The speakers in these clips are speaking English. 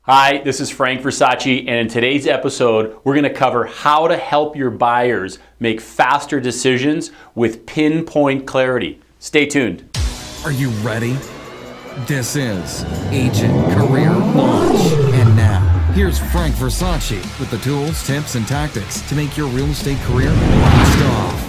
Hi, this is Frank Versace, and in today's episode, we're going to cover how to help your buyers make faster decisions with pinpoint clarity. Stay tuned. Are you ready? This is Agent Career Launch. And now, here's Frank Versace with the tools, tips, and tactics to make your real estate career blast off.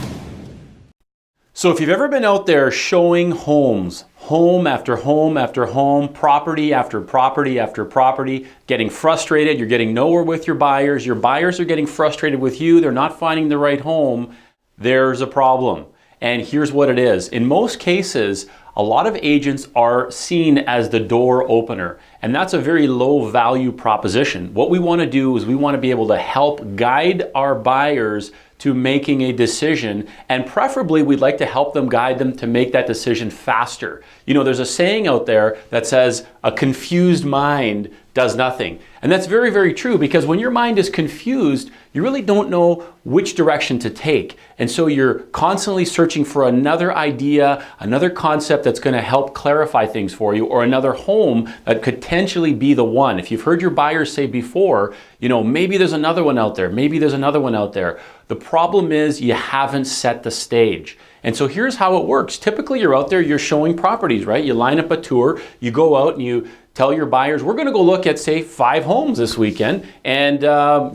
So if you've ever been out there showing homes, home after home after home, property after property after property, getting frustrated, you're getting nowhere with your buyers are getting frustrated with you, they're not finding the right home, there's a problem. And here's what it is. In most cases, a lot of agents are seen as the door opener, and that's a very low value proposition. What we want to do is we want to be able to help guide our buyers to making a decision, and preferably we'd like to help them, guide them to make that decision faster. You know, there's a saying out there that says a confused mind does nothing. And that's very, very true, because when your mind is confused, you really don't know which direction to take. And so you're constantly searching for another idea, another concept that's going to help clarify things for you, or another home that could potentially be the one. If you've heard your buyers say before, you know, maybe there's another one out there, maybe there's another one out there. The problem is you haven't set the stage. And so here's how it works. Typically you're out there, you're showing properties, right? You line up a tour, you go out and you tell your buyers, we're going to go look at, say, 5 homes this weekend, and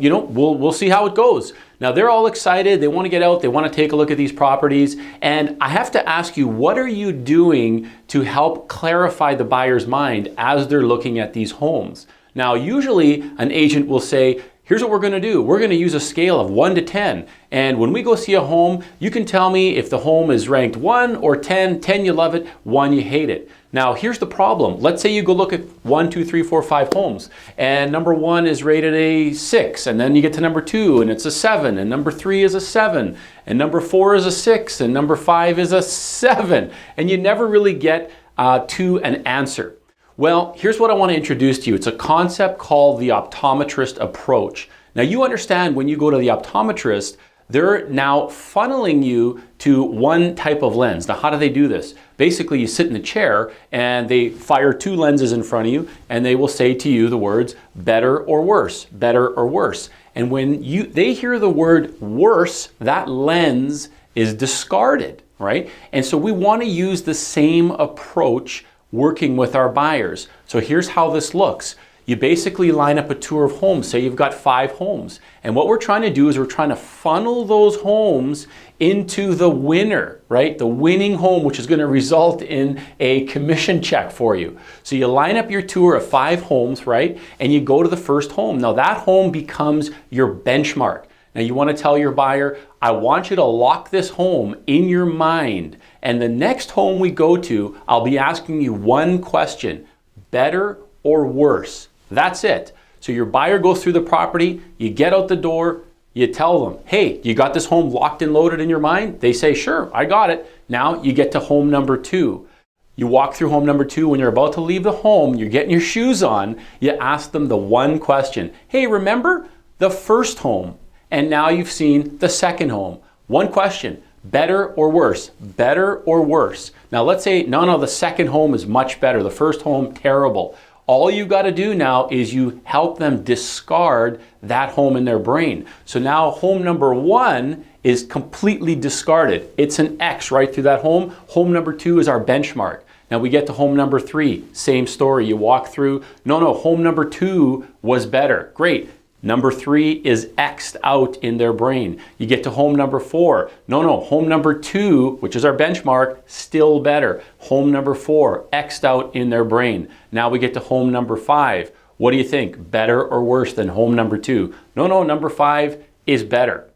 you know, we'll see how it goes. Now they're all excited, they want to get out, they want to take a look at these properties, and I have to ask you, what are you doing to help clarify the buyer's mind as they're looking at these homes? Now usually an agent will say, here's what we're going to do. We're going to use a scale of 1 to 10. And when we go see a home, you can tell me if the home is ranked 1 or 10. 10, you love it. 1, you hate it. Now, here's the problem. Let's say you go look at 1, 2, 3, 4, 5 homes. And number 1 is rated a 6. And then you get to number 2 and it's a 7. And number 3 is a 7. And number 4 is a 6. And number 5 is a 7. And you never really get to an answer. Well, here's what I want to introduce to you. It's a concept called the optometrist approach. Now you understand when you go to the optometrist, they're now funneling you to one type of lens. Now how do they do this? Basically you sit in a chair and they fire 2 lenses in front of you and they will say to you the words better or worse, better or worse. And when they hear the word worse, that lens is discarded, right? And so we want to use the same approach working with our buyers. So here's how this looks. You basically line up a tour of homes. Say you've got 5 homes. And what we're trying to do is we're trying to funnel those homes into the winner, right? The winning home, which is going to result in a commission check for you. So you line up your tour of 5 homes, right? And you go to the first home. Now that home becomes your benchmark. Now you want to tell your buyer, I want you to lock this home in your mind. And the next home we go to, I'll be asking you one question, better or worse? That's it. So your buyer goes through the property, you get out the door, you tell them, hey, you got this home locked and loaded in your mind? They say, sure, I got it. Now you get to home number 2. You walk through home number 2. When you're about to leave the home, you're getting your shoes on, you ask them the one question. Hey, remember the first home? And now you've seen the second home. One question, better or worse? Better or worse? Now let's say, no, the second home is much better. The first home, terrible. All you've got to do now is you help them discard that home in their brain. So now home number 1 is completely discarded. It's an X right through that home. Home number 2 is our benchmark. Now we get to home number 3, same story. You walk through, no, home number 2 was better. Great. Number 3 is X'd out in their brain. You get to home number 4. No, home number 2, which is our benchmark, still better. Home number 4, X'd out in their brain. Now we get to home number 5. What do you think? Better or worse than home number 2? No, number 5 is better.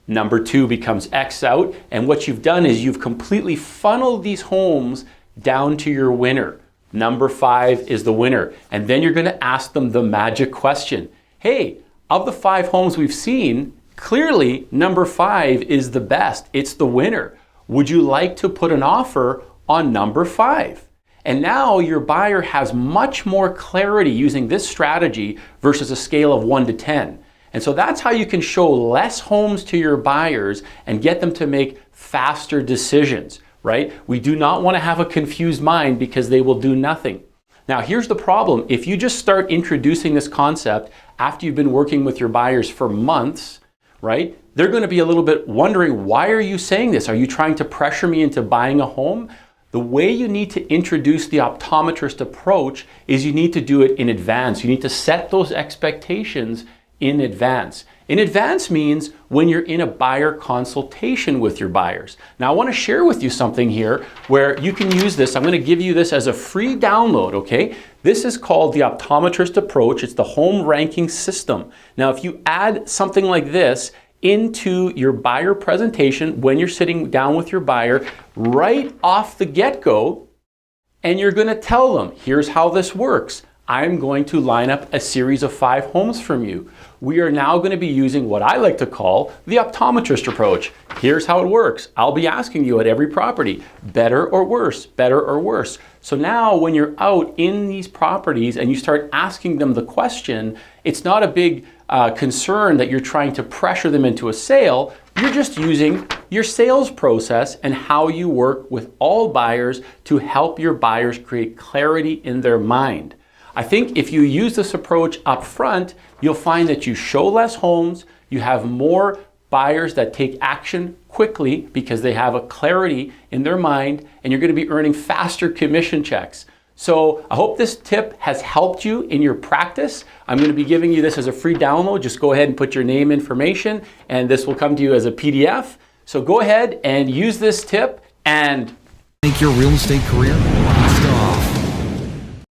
Number 2 becomes X'd out, and what you've done is you've completely funneled these homes down to your winner. Number 5 is the winner. And then you're going to ask them the magic question. Hey, of the 5 homes we've seen, clearly number 5 is the best. It's the winner. Would you like to put an offer on number 5? And now your buyer has much more clarity using this strategy versus a scale of 1 to 10. And so that's how you can show less homes to your buyers and get them to make faster decisions, right? We do not want to have a confused mind because they will do nothing. Now, here's the problem. If you just start introducing this concept after you've been working with your buyers for months, right? They're going to be a little bit wondering, why are you saying this? Are you trying to pressure me into buying a home? The way you need to introduce the optometrist approach is you need to do it in advance. You need to set those expectations in advance. In advance means when you're in a buyer consultation with your buyers. Now, I want to share with you something here where you can use this. I'm going to give you this as a free download, okay? This is called the optometrist approach. It's the home ranking system. Now, if you add something like this into your buyer presentation when you're sitting down with your buyer right off the get-go, and you're going to tell them, here's how this works. I'm going to line up a series of 5 homes from you. We are now going to be using what I like to call the optometrist approach. Here's how it works. I'll be asking you at every property, better or worse, better or worse. So now when you're out in these properties and you start asking them the question, it's not a big concern that you're trying to pressure them into a sale. You're just using your sales process and how you work with all buyers to help your buyers create clarity in their mind. I think if you use this approach up front, you'll find that you show less homes, you have more buyers that take action quickly because they have a clarity in their mind, and you're going to be earning faster commission checks. So I hope this tip has helped you in your practice. I'm going to be giving you this as a free download. Just go ahead and put your name information, and this will come to you as a PDF. So go ahead and use this tip and make your real estate career